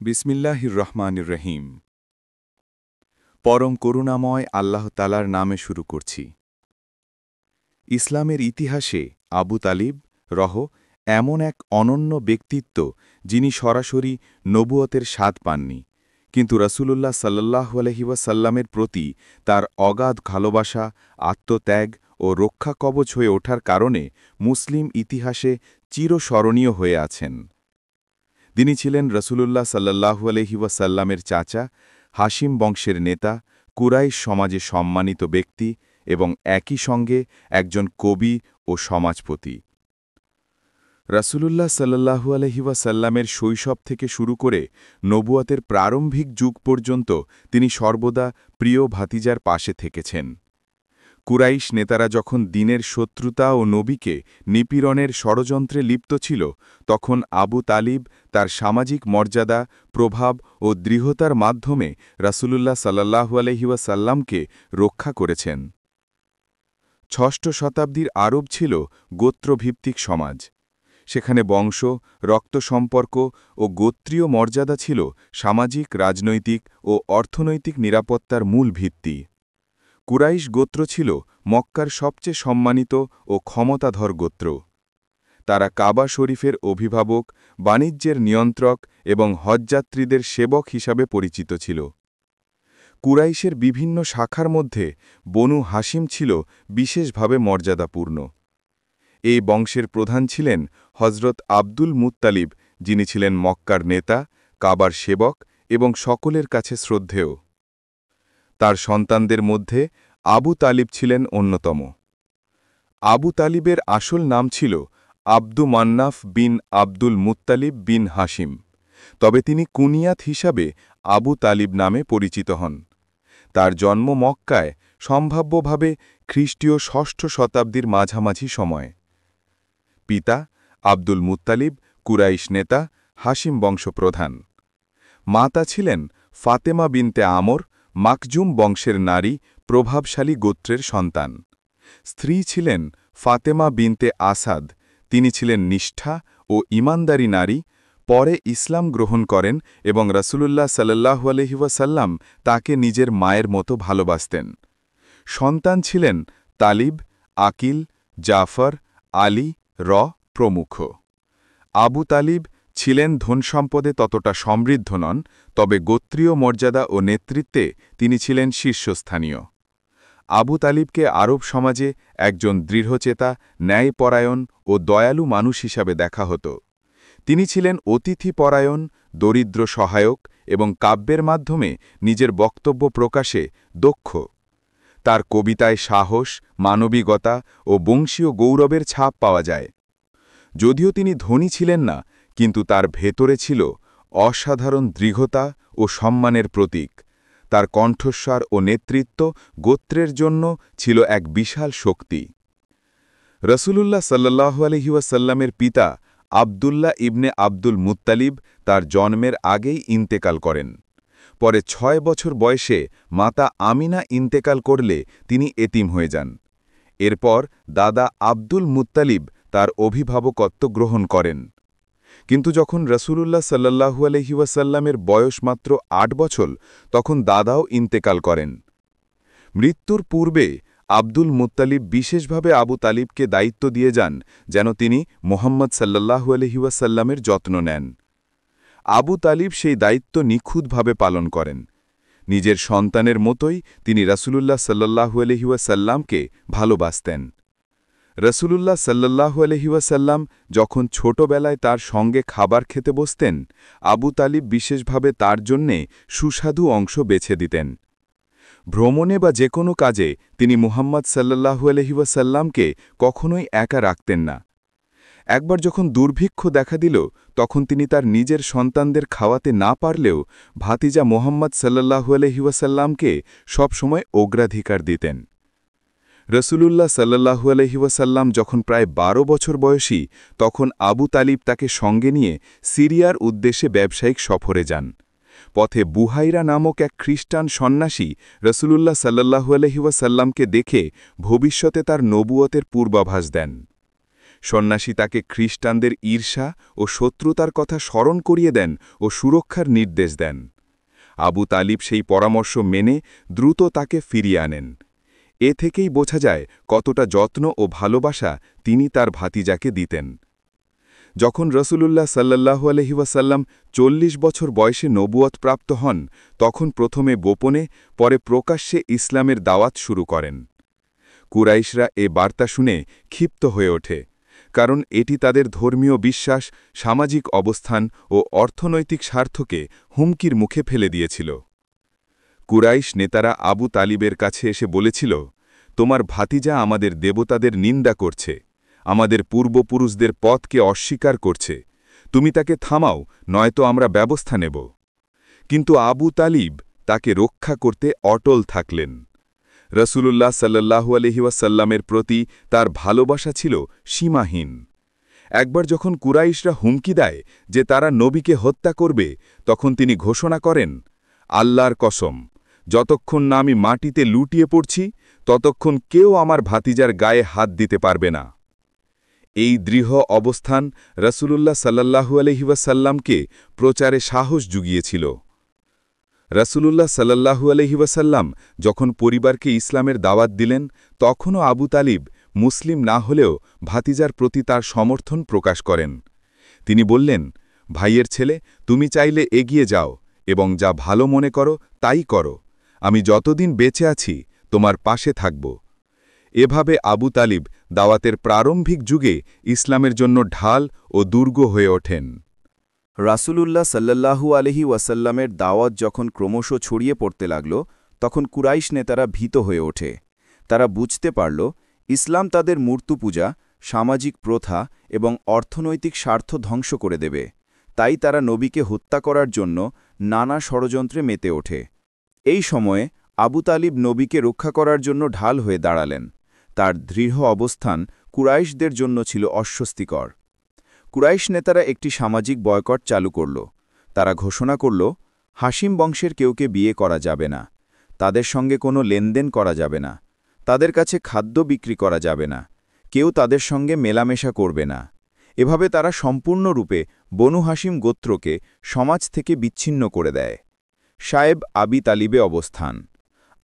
বিসমিল্লাহির রহমানির রহিম। পরম করুণাময় আল্লাহ তালার নামে শুরু করছি। ইসলামের ইতিহাসে আবু তালিব এমন এক অনন্য ব্যক্তিত্ব যিনি সরাসরি নবুয়তের স্বাদ পাননি, কিন্তু রাসূলুল্লাহ সাল্লাল্লাহু আলাইহি ওয়াসাল্লামের প্রতি তার অগাধ ভালোবাসা, আত্মত্যাগ ও রক্ষা কবচ হয়ে ওঠার কারণে মুসলিম ইতিহাসে চিরস্মরণীয় হয়ে আছেন। তিনি ছিলেন রাসূলুল্লাহ সাল্লাল্লাহু আলাইহি ওয়াসাল্লামের চাচা, হাশিম বংশের নেতা, কুরাইশ সমাজে সম্মানিত ব্যক্তি এবং একই সঙ্গে একজন কবি ও সমাজপতি। রাসূলুল্লাহ সাল্লাল্লাহু আলাইহি ওয়াসাল্লামের শৈশব থেকে শুরু করে নবুয়তের প্রারম্ভিক যুগ পর্যন্ত তিনি সর্বদা প্রিয় ভাতিজার পাশে থেকেছেন। কুরাইশ নেতারা যখন দ্বীনের শত্রুতা ও নবীকে নিপীড়নের ষড়যন্ত্রে লিপ্ত ছিল, তখন আবু তালিব তার সামাজিক মর্যাদা, প্রভাব ও দৃঢ়তার মাধ্যমে রাসূলুল্লাহ সাল্লাল্লাহু আলাইহি ওয়াসাল্লামকে রক্ষা করেছেন। ষষ্ঠ শতাব্দীর আরব ছিল গোত্রভিত্তিক সমাজ। সেখানে বংশ, রক্ত সম্পর্ক ও গোত্রীয় মর্যাদা ছিল সামাজিক, রাজনৈতিক ও অর্থনৈতিক নিরাপত্তার মূল ভিত্তি। কুরাইশ গোত্র ছিল মক্কার সবচেয়ে সম্মানিত ও ক্ষমতাধর গোত্র। তারা কাবা শরীফের অভিভাবক, বাণিজ্যের নিয়ন্ত্রক এবং হজযাত্রীদের সেবক হিসাবে পরিচিত ছিল। কুরাইশের বিভিন্ন শাখার মধ্যে বনু হাশিম ছিল বিশেষভাবে মর্যাদাপূর্ণ। এই বংশের প্রধান ছিলেন হজরত আব্দুল মুত্তালিব, যিনি ছিলেন মক্কার নেতা, কাবার সেবক এবং সকলের কাছে শ্রদ্ধেয়। তার সন্তানদের মধ্যে আবু তালিব ছিলেন অন্যতম। আবু তালিবের আসল নাম ছিল আব্দু মান্নাফ বিন আব্দুল মুত্তালিব বিন হাশিম, তবে তিনি কুনিয়াত হিসাবে আবু তালিব নামে পরিচিত হন। তার জন্ম মক্কায় সম্ভাব্যভাবে খ্রিস্টীয় ষষ্ঠ শতাব্দীর মাঝামাঝি সময়। পিতা আব্দুল মুত্তালিব কুরাইশ নেতা, হাশিম বংশপ্রধান। মাতা ছিলেন ফাতেমা বিনতে আমর, মাকজুম বংশের নারী, প্রভাবশালী গোত্রের সন্তান। স্ত্রী ছিলেন ফাতেমা বিনতে আসাদ, তিনি ছিলেন নিষ্ঠা ও ঈমানদারী নারী। পরে ইসলাম গ্রহণ করেন এবং রাসূলুল্লাহ সাল্লাল্লাহু আলাইহি ওয়াসাল্লাম তাকে নিজের মায়ের মতো ভালোবাসতেন। সন্তান ছিলেন তালিব, আকিল, জাফর, আলী প্রমুখ। আবু তালিব ছিলেন ধনসম্পদে ততটা সমৃদ্ধ নন, তবে গোত্রীয় মর্যাদা ও নেতৃত্বে তিনি ছিলেন শীর্ষস্থানীয়। আবু তালিবকে আরব সমাজে একজন দৃঢ়চেতা, ন্যায়পরায়ণ ও দয়ালু মানুষ হিসাবে দেখা হতো। তিনি ছিলেন অতিথিপরায়ণ, দরিদ্র সহায়ক এবং কাব্যের মাধ্যমে নিজের বক্তব্য প্রকাশে দক্ষ। তার কবিতায় সাহস, মানবিকতা ও বংশীয় গৌরবের ছাপ পাওয়া যায়। যদিও তিনি ধনী ছিলেন না, কিন্তু তার ভেতরে ছিল অসাধারণ দৃঢ়তা ও সম্মানের প্রতীক। তার কণ্ঠস্বর ও নেতৃত্ব গোত্রের জন্য ছিল এক বিশাল শক্তি। রাসূলুল্লাহ সাল্লাল্লাহু আলাইহি ওয়াসাল্লামের পিতা আব্দুল্লাহ ইবনে আব্দুল মুত্তালিব তার জন্মের আগেই ইন্তেকাল করেন। পরে ৬ বছর বয়সে মাতা আমিনা ইন্তেকাল করলে তিনি এতিম হয়ে যান। এরপর দাদা আব্দুল মুত্তালিব তার অভিভাবকত্ব গ্রহণ করেন। কিন্তু যখন রাসূলুল্লাহ সাল্লাল্লাহু আলাইহি ওয়াসাল্লামের বয়স মাত্র ৮ বছর, তখন দাদাও ইন্তেকাল করেন। মৃত্যুর পূর্বে আব্দুল মুত্তালিব বিশেষভাবে আবু তালিবকে দায়িত্ব দিয়ে যান যেন তিনি মুহাম্মদ সাল্লাল্লাহু আলাইহি ওয়াসাল্লামের যত্ন নেন। আবু তালিব সেই দায়িত্ব নিখুঁতভাবে পালন করেন। নিজের সন্তানের মতোই তিনি রাসূলুল্লাহ সাল্লাল্লাহু আলাইহি ওয়াসাল্লামকে ভালোবাসতেন। রাসূলুল্লাহ সাল্লাল্লাহু আলাইহি ওয়াসাল্লাম যখন ছোটবেলায় তার সঙ্গে খাবার খেতে বসতেন, আবু তালিব বিশেষভাবে তার জন্যে সুস্বাদু অংশ বেছে দিতেন। ভ্রমণে বা যে কোনো কাজে তিনি মুহাম্মদ সাল্লাল্লাহু আলাইহি ওয়াসাল্লামকে কখনোই একা রাখতেন না। একবার যখন দুর্ভিক্ষ দেখা দিল, তখন তিনি তার নিজের সন্তানদের খাওয়াতে না পারলেও ভাতিজা মুহাম্মদ সাল্লাল্লাহু আলাইহি ওয়াসাল্লামকে সবসময় অগ্রাধিকার দিতেন। রাসূলুল্লাহ সাল্লাল্লাহু আলাইহি ওয়াসাল্লাম যখন প্রায় ১২ বছর বয়সী, তখন আবু তালিব তাকে সঙ্গে নিয়ে সিরিয়ার উদ্দেশ্যে ব্যবসায়িক সফরে যান। পথে বুহাইরা নামক এক খ্রিস্টান সন্ন্যাসী রাসূলুল্লাহ সাল্লাল্লাহু আলাইহি ওয়াসাল্লামকে দেখে ভবিষ্যতে তার নবুয়তের পূর্বাভাস দেন। সন্ন্যাসী তাকে খ্রিস্টানদের ঈর্ষা ও শত্রুতার কথা স্মরণ করিয়ে দেন ও সুরক্ষার নির্দেশ দেন। আবু তালিব সেই পরামর্শ মেনে দ্রুত তাকে ফিরিয়ে আনেন। এ থেকেই বোঝা যায় কতটা যত্ন ও ভালোবাসা তিনি তার ভাতিজাকে দিতেন। যখন রসুলুল্লাহ সাল্লাল্লাহু আলাইহি ওয়াসাল্লাম ৪০ বছর বয়সে নবুয়ত প্রাপ্ত হন, তখন প্রথমে গোপনে, পরে প্রকাশ্যে ইসলামের দাওয়াত শুরু করেন। কুরাইশরা এ বার্তা শুনে ক্ষিপ্ত হয়ে ওঠে, কারণ এটি তাদের ধর্মীয় বিশ্বাস, সামাজিক অবস্থান ও অর্থনৈতিক স্বার্থকে হুমকির মুখে ফেলে দিয়েছিল। কুরাইশ নেতারা আবু তালিবের কাছে এসে বলেছিল, তোমার ভাতিজা আমাদের দেবতাদের নিন্দা করছে, আমাদের পূর্বপুরুষদের পথকে অস্বীকার করছে, তুমি তাকে থামাও, নয়তো আমরা ব্যবস্থা নেব। কিন্তু আবু তালিব তাকে রক্ষা করতে অটল থাকলেন। রসুলুল্লাহ সাল্লাল্লাহু আলাইহি ওয়াসাল্লামের প্রতি তার ভালোবাসা ছিল সীমাহীন। একবার যখন কুরাইশরা হুমকি দেয় যে তারা নবীকে হত্যা করবে, তখন তিনি ঘোষণা করেন, আল্লাহর কসম, যতক্ষণ না আমি মাটিতে লুটিয়ে পড়ছি, ততক্ষণ কেউ আমার ভাতিজার গায়ে হাত দিতে পারবে না। এই দৃঢ় অবস্থান রসুলুল্লাহ সাল্লাল্লাহু আলাইহি ওয়াসাল্লামকে প্রচারে সাহস জুগিয়েছিল। রসুলুল্লাহ সাল্লাল্লাহু আলাইহি ওয়াসাল্লাম যখন পরিবারকে ইসলামের দাওয়াত দিলেন, তখনও আবু তালিব মুসলিম না হলেও ভাতিজার প্রতি তার সমর্থন প্রকাশ করেন। তিনি বললেন, ভাইয়ের ছেলে, তুমি চাইলে এগিয়ে যাও এবং যা ভালো মনে করো তাই করো, আমি যতদিন বেঁচে আছি তোমার পাশে থাকব। এভাবে আবু তালিব দাওয়াতের প্রারম্ভিক যুগে ইসলামের জন্য ঢাল ও দুর্গ হয়ে ওঠেন। রাসূলুল্লাহ সাল্লাল্লাহু আলাইহি ওয়াসাল্লামের দাওয়াত যখন ক্রমশ ছড়িয়ে পড়তে লাগল, তখন কুরাইশ নেতারা ভীত হয়ে ওঠে। তারা বুঝতে পারল, ইসলাম তাদের মূর্তিপূজা, সামাজিক প্রথা এবং অর্থনৈতিক স্বার্থ ধ্বংস করে দেবে। তাই তারা নবীকে হত্যা করার জন্য নানা ষড়যন্ত্রে মেতে ওঠে। এই সময়ে আবু তালিব নবীকে রক্ষা করার জন্য ঢাল হয়ে দাঁড়ালেন। তার দৃঢ় অবস্থান কুরাইশদের জন্য ছিল অস্বস্তিকর। কুরাইশ নেতারা একটি সামাজিক বয়কট চালু করল। তারা ঘোষণা করল, হাশিম বংশের কেউকে বিয়ে করা যাবে না, তাদের সঙ্গে কোনো লেনদেন করা যাবে না, তাদের কাছে খাদ্য বিক্রি করা যাবে না, কেউ তাদের সঙ্গে মেলামেশা করবে না। এভাবে তারা সম্পূর্ণরূপে বনু হাশিম গোত্রকে সমাজ থেকে বিচ্ছিন্ন করে দেয়। শায়েব আবি তালিবে অবস্থান।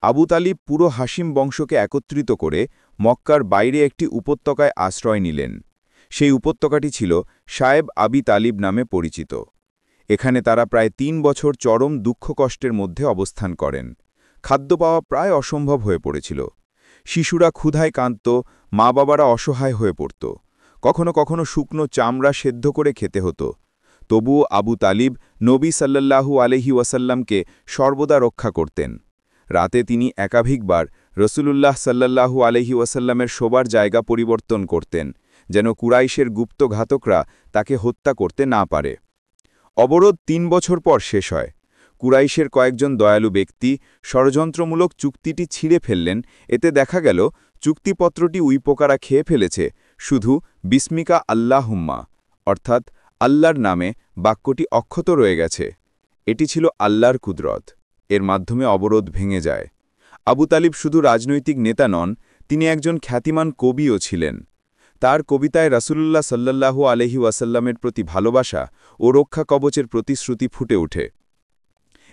আবু তালিব পুরো হাশিম বংশকে একত্রিত করে মক্কার বাইরে একটি উপত্যকায় আশ্রয় নিলেন। সেই উপত্যকাটি ছিল শায়েব আবি তালিব নামে পরিচিত। এখানে তারা প্রায় ৩ বছর চরম দুঃখ কষ্টের মধ্যে অবস্থান করেন। খাদ্য পাওয়া প্রায় অসম্ভব হয়ে পড়েছিল। শিশুরা ক্ষুধায় কাঁদত, মা বাবারা অসহায় হয়ে পড়ত। কখনো কখনো শুকনো চামড়া সেদ্ধ করে খেতে হতো। তবুও আবু তালিব নবী সাল্লাল্লাহু আলাইহি ওয়াসাল্লামকে সর্বদা রক্ষা করতেন। রাতে তিনি একাধিকবার রসুলুল্লাহ সাল্লাল্লাহু আলাইহি ওয়াসাল্লামের শোবার জায়গা পরিবর্তন করতেন, যেন কুরাইশের গুপ্ত ঘাতকরা তাকে হত্যা করতে না পারে। অবরোধ ৩ বছর পর শেষ হয়। কুরাইশের কয়েকজন দয়ালু ব্যক্তি ষড়যন্ত্রমূলক চুক্তিটি ছিঁড়ে ফেললেন। এতে দেখা গেল চুক্তিপত্রটি উইপোকারা খেয়ে ফেলেছে, শুধু বিস্মিকা আল্লাহুম্মা অর্থাৎ আল্লাহর নামে বাক্যটি অক্ষত রয়ে গেছে। এটি ছিল আল্লাহর কুদরত। এর মাধ্যমে অবরোধ ভেঙে যায়। আবু তালিব শুধু রাজনৈতিক নেতা নন, তিনি একজন খ্যাতিমান কবিও ছিলেন। তার কবিতায় রাসূলুল্লাহ সাল্লাল্লাহু আলাইহি ওয়াসাল্লামের প্রতি ভালোবাসা ও রক্ষা কবচের প্রতিশ্রুতি ফুটে ওঠে।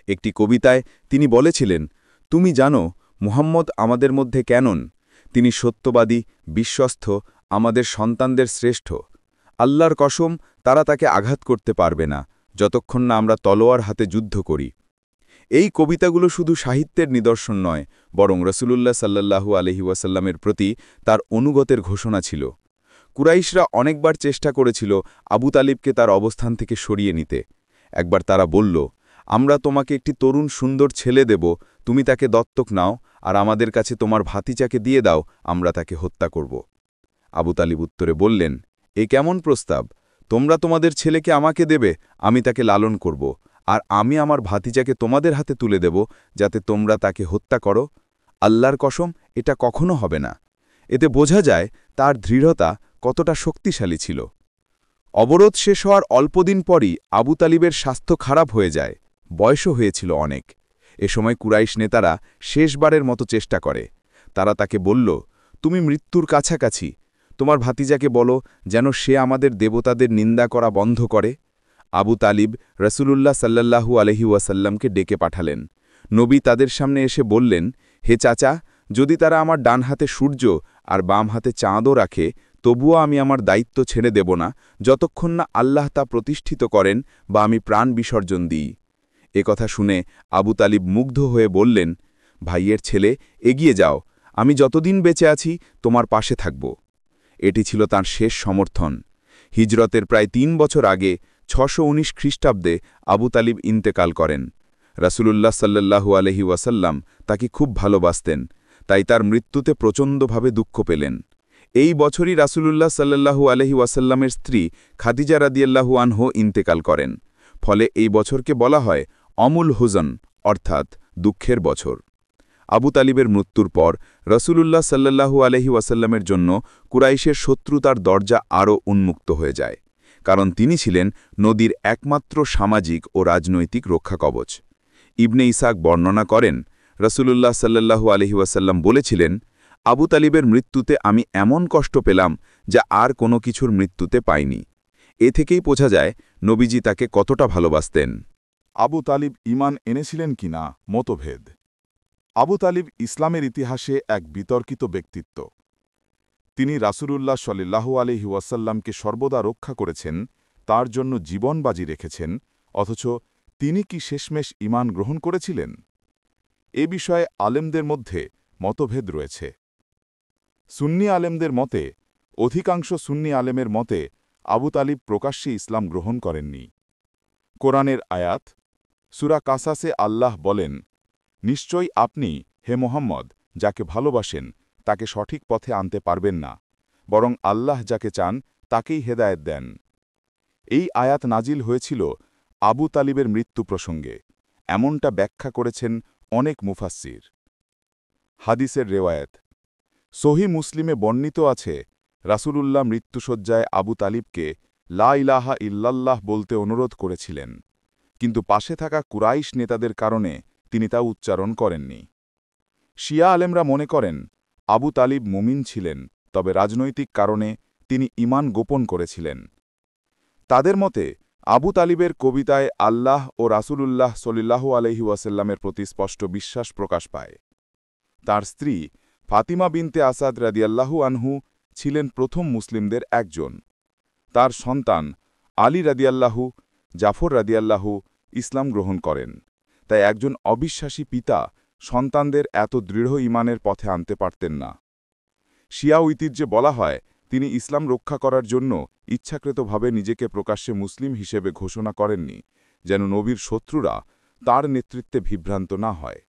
একটি কবিতায় তিনি বলেছিলেন, তুমি জানো মুহাম্মদ আমাদের মধ্যে কেমন, তিনি সত্যবাদী, বিশ্বস্ত, আমাদের সন্তানদের শ্রেষ্ঠ। আল্লাহর কসম, তারা তাকে আঘাত করতে পারবে না যতক্ষণ না আমরা তলোয়ার হাতে যুদ্ধ করি। এই কবিতাগুলো শুধু সাহিত্যের নিদর্শন নয়, বরং রাসূলুল্লাহ সাল্লাল্লাহু আলাইহি ওয়াসাল্লামের প্রতি তার অনুগতের ঘোষণা ছিল। কুরাইশরা অনেকবার চেষ্টা করেছিল আবু তালিবকে তার অবস্থান থেকে সরিয়ে নিতে। একবার তারা বলল, আমরা তোমাকে একটি তরুণ সুন্দর ছেলে দেব, তুমি তাকে দত্তক নাও আর আমাদের কাছে তোমার ভাতিজাকে দিয়ে দাও, আমরা তাকে হত্যা করব। আবু তালিব উত্তরে বললেন, এ কেমন প্রস্তাব? তোমরা তোমাদের ছেলেকে আমাকে দেবে, আমি তাকে লালন করব, আর আমি আমার ভাতিজাকে তোমাদের হাতে তুলে দেব, যাতে তোমরা তাকে হত্যা করো। আল্লাহর কসম, এটা কখনো হবে না। এতে বোঝা যায় তার দৃঢ়তা কতটা শক্তিশালী ছিল। অবরোধ শেষ হওয়ার অল্পদিন পরই আবু তালিবের স্বাস্থ্য খারাপ হয়ে যায়। বয়সও হয়েছিল অনেক। এ সময় কুরাইশ নেতারা শেষবারের মতো চেষ্টা করে। তারা তাকে বলল, তুমি মৃত্যুর কাছাকাছি, তোমার ভাতিজাকে বলো যেন সে আমাদের দেবতাদের নিন্দা করা বন্ধ করে। আবু তালিব রসুলুল্লাহ সাল্লাল্লাহু আলহি ওয়াসাল্লামকে ডেকে পাঠালেন। নবী তাদের সামনে এসে বললেন, হে চাচা, যদি তারা আমার ডান হাতে সূর্য আর বাম হাতে চাঁদও রাখে, তবুও আমি আমার দায়িত্ব ছেড়ে দেব না, যতক্ষণ না আল্লাহ তা প্রতিষ্ঠিত করেন বা আমি প্রাণ বিসর্জন দিই। কথা শুনে আবু তালিব মুগ্ধ হয়ে বললেন, ভাইয়ের ছেলে, এগিয়ে যাও, আমি যতদিন বেঁচে আছি তোমার পাশে থাকব। এটি ছিল তাঁর শেষ সমর্থন। হিজরতের প্রায় ৩ বছর আগে ৬১৯ খ্রিস্টাব্দে আবু তালিব ইন্তেকাল করেন। রাসূলুল্লাহ সাল্লাল্লাহু আলহি ওয়াসাল্লাম তাকে খুব ভালোবাসতেন, তাই তার মৃত্যুতে প্রচণ্ডভাবে দুঃখ পেলেন। এই বছরই রাসূলুল্লাহ সাল্লাল্লাহু আলহি ওয়াসাল্লামের স্ত্রী খাদিজা রাদিয়াল্লাহু আনহু ইন্তেকাল করেন। ফলে এই বছরকে বলা হয় অমুল হুজন, অর্থাৎ দুঃখের বছর। আবু তালিবের মৃত্যুর পর রাসূলুল্লাহ সাল্লাল্লাহু আলহি ওয়াসাল্লামের জন্য কুরাইশের শত্রুতার দরজা আরও উন্মুক্ত হয়ে যায়, কারণ তিনি ছিলেন নদীর একমাত্র সামাজিক ও রাজনৈতিক রক্ষাকবচ। ইবনে ইসাক বর্ণনা করেন, রাসূলুল্লাহ সাল্লাল্লাহু আলহি ওয়াসাল্লাম বলেছিলেন, আবু তালিবের মৃত্যুতে আমি এমন কষ্ট পেলাম যা আর কোনো কিছুর মৃত্যুতে পাইনি। এ থেকেই বোঝা যায় নবীজি তাকে কতটা ভালোবাসতেন। আবু তালিব ঈমান এনেছিলেন কিনা মতভেদ। আবু তালিব ইসলামের ইতিহাসে এক বিতর্কিত ব্যক্তিত্ব। তিনি রাসূলুল্লাহ সাল্লাল্লাহু আলাইহি ওয়াসাল্লামকে সর্বদা রক্ষা করেছেন, তার জন্য জীবন বাজি রেখেছেন, অথচ তিনি কি শেষমেশ ঈমান গ্রহণ করেছিলেন? এ বিষয়ে আলেমদের মধ্যে মতভেদ রয়েছে। সুন্নি আলেমদের মতে, অধিকাংশ সুন্নি আলেমের মতে আবু তালিব প্রকাশ্যে ইসলাম গ্রহণ করেননি। কোরআনের আয়াত সূরা কাসাসে আল্লাহ বলেন, নিশ্চয়ই আপনি, হে মোহাম্মদ, যাকে ভালোবাসেন তাকে সঠিক পথে আনতে পারবেন না, বরং আল্লাহ যাকে চান তাকেই হেদায়েত দেন। এই আয়াত নাজিল হয়েছিল আবু তালিবের মৃত্যু প্রসঙ্গে, এমনটা ব্যাখ্যা করেছেন অনেক মুফাসসির। হাদিসের রেওয়ায়েত সহিহ মুসলিমে বর্ণিত আছে, রাসূলুল্লাহ মৃত্যুশয্যায় আবু তালিবকে লা ইলাহা ইল্লাল্লাহ বলতে অনুরোধ করেছিলেন, কিন্তু পাশে থাকা কুরাইশ নেতাদের কারণে তিনি তা উচ্চারণ করেননি। শিয়া আলেমরা মনে করেন আবু তালিব মুমিন ছিলেন, তবে রাজনৈতিক কারণে তিনি ঈমান গোপন করেছিলেন। তাদের মতে আবু তালিবের কবিতায় আল্লাহ ও রাসূলুল্লাহ সাল্লাল্লাহু আলাইহি ওয়াসাল্লামের প্রতি স্পষ্ট বিশ্বাস প্রকাশ পায়। তার স্ত্রী ফাতিমা বিনতে আসাদ রাদিয়াল্লাহু আনহু ছিলেন প্রথম মুসলিমদের একজন। তার সন্তান আলী রাদিয়াল্লাহু, জাফর রাদিয়াল্লাহু ইসলাম গ্রহণ করেন, তাই একজন অবিশ্বাসী পিতা সন্তানদের এত দৃঢ় ঈমানের পথে আনতে পারতেন না। শিয়া ঐতিহ্যে বলা হয়, তিনি ইসলাম রক্ষা করার জন্য ইচ্ছাকৃতভাবে নিজেকে প্রকাশ্যে মুসলিম হিসেবে ঘোষণা করেননি, যেন নবীর শত্রুরা তার নেতৃত্বে বিভ্রান্ত না হয়।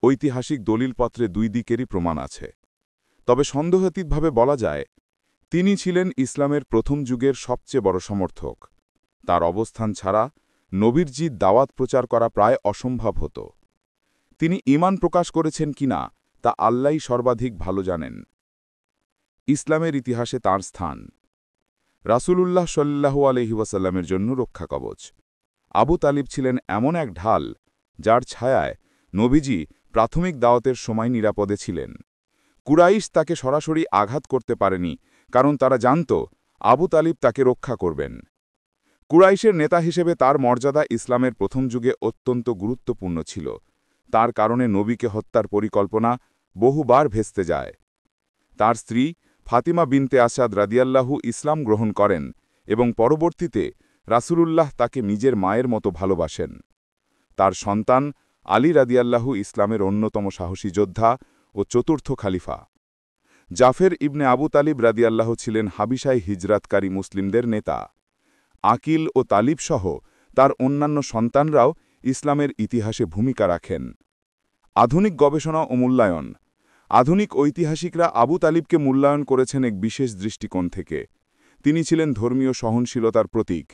ঐতিহাসিক দলিলপত্রে দুই দিকেরই প্রমাণ আছে, তবে সন্দেহাতীতভাবে বলা যায় তিনি ছিলেন ইসলামের প্রথম যুগের সবচেয়ে বড় সমর্থক। তার অবস্থান ছাড়া নবীরজির দাওয়াত প্রচার করা প্রায় অসম্ভব হতো। তিনি ঈমান প্রকাশ করেছেন কিনা তা আল্লাহই সর্বাধিক ভালো জানেন। ইসলামের ইতিহাসে তাঁর স্থান রাসূলুল্লাহ সাল্লাল্লাহু আলাইহি ওয়াসাল্লামের জন্য রক্ষাকবচ। আবু তালিব ছিলেন এমন এক ঢাল যার ছায়ায় নবীজি প্রাথমিক দাওয়াতের সময় নিরাপদে ছিলেন। কুরাইশ তাকে সরাসরি আঘাত করতে পারেনি, কারণ তারা জানত আবু তালিব তাকে রক্ষা করবেন। কুরাইশের নেতা হিসেবে তার মর্যাদা ইসলামের প্রথম যুগে অত্যন্ত গুরুত্বপূর্ণ ছিল। তার কারণে নবীকে হত্যার পরিকল্পনা বহুবার ভেস্তে যায়। তার স্ত্রী ফাতিমা বিনতে আসাদ রাদিয়াল্লাহু ইসলাম গ্রহণ করেন এবং পরবর্তীতে রাসূলুল্লাহ তাকে নিজের মায়ের মতো ভালোবাসেন। তার সন্তান আলী রাদিয়াল্লাহু ইসলামের অন্যতম সাহসী যোদ্ধা ও চতুর্থ খালিফা। জাফের ইবনে আবু তালিব রাদিয়াল্লাহু ছিলেন হাবিশায় হিজরাতকারী মুসলিমদের নেতা। আকিল ও তালিব সহ তার অন্যান্য সন্তানরাও ইসলামের ইতিহাসে ভূমিকা রাখেন। আধুনিক গবেষণা ও মূল্যায়ন আধুনিক ঐতিহাসিকরা আবু তালিবকে মূল্যায়ন করেছেন এক বিশেষ দৃষ্টিকোণ থেকে। তিনি ছিলেন ধর্মীয় সহনশীলতার প্রতীক।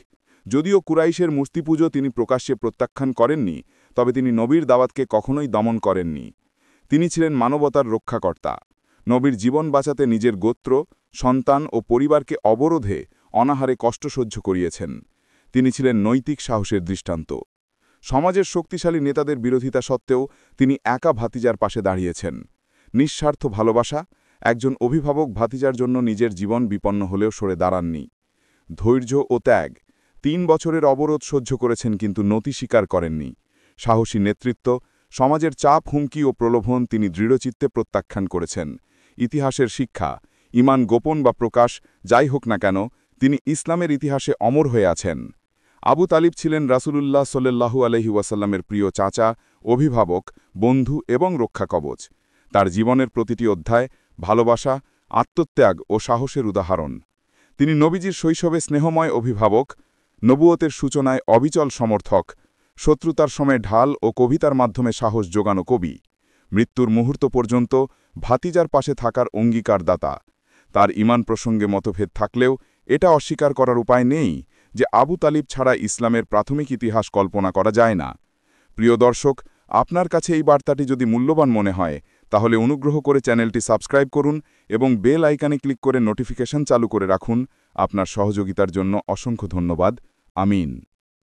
যদিও কুরাইশের মূর্তিপুজো তিনি প্রকাশ্যে প্রত্যাখ্যান করেননি, তবে তিনি নবীর দাওয়াতকে কখনোই দমন করেননি। তিনি ছিলেন মানবতার রক্ষাকর্তা। নবীর জীবন বাঁচাতে নিজের গোত্র, সন্তান ও পরিবারকে অবরোধে অনাহারে কষ্ট সহ্য করিয়েছেন। তিনি ছিলেন নৈতিক সাহসের দৃষ্টান্ত। সমাজের শক্তিশালী নেতাদের বিরোধিতা সত্ত্বেও তিনি একা ভাতিজার পাশে দাঁড়িয়েছেন। নিঃস্বার্থ ভালোবাসা, একজন অভিভাবক ভাতিজার জন্য নিজের জীবন বিপন্ন হলেও সরে দাঁড়াননি। ধৈর্য ও ত্যাগ ৩ বছরের অবরোধ সহ্য করেছেন কিন্তু নতি স্বীকার করেননি। সাহসী নেতৃত্ব, সমাজের চাপ, হুমকি ও প্রলোভন তিনি দৃঢ়চিত্তে প্রত্যাখ্যান করেছেন। ইতিহাসের শিক্ষা, ঈমান গোপন বা প্রকাশ যাই হোক না কেন, তিনি ইসলামের ইতিহাসে অমর হয়ে আছেন। আবু তালিব ছিলেন রাসূলুল্লাহ সাল্লাল্লাহু আলাইহি ওয়াসাল্লামের প্রিয় চাচা, অভিভাবক, বন্ধু এবং রক্ষাকবচ। তার জীবনের প্রতিটি অধ্যায় ভালোবাসা, আত্মত্যাগ ও সাহসের উদাহরণ। তিনি নবীজির শৈশবে স্নেহময় অভিভাবক, নবুয়তের সূচনায় অবিচল সমর্থক, শত্রুতার সময় ঢাল ও কবিতার মাধ্যমে সাহস জোগানো কবি, মৃত্যুর মুহূর্ত পর্যন্ত ভাতিজার পাশে থাকার অঙ্গীকারদাতা। তার ঈমান প্রসঙ্গে মতভেদ থাকলেও এটা অস্বীকার করার উপায় নেই যে আবু তালিব ছাড়া ইসলামের প্রাথমিক ইতিহাস কল্পনা করা যায় না। প্রিয় দর্শক, আপনার কাছে এই বার্তাটি যদি মূল্যবান মনে হয় তাহলে অনুগ্রহ করে চ্যানেলটি সাবস্ক্রাইব করুন এবং বেল আইকনে ক্লিক করে নোটিফিকেশন চালু করে রাখুন। আপনার সহযোগিতার জন্য অসংখ্য ধন্যবাদ। আমিন।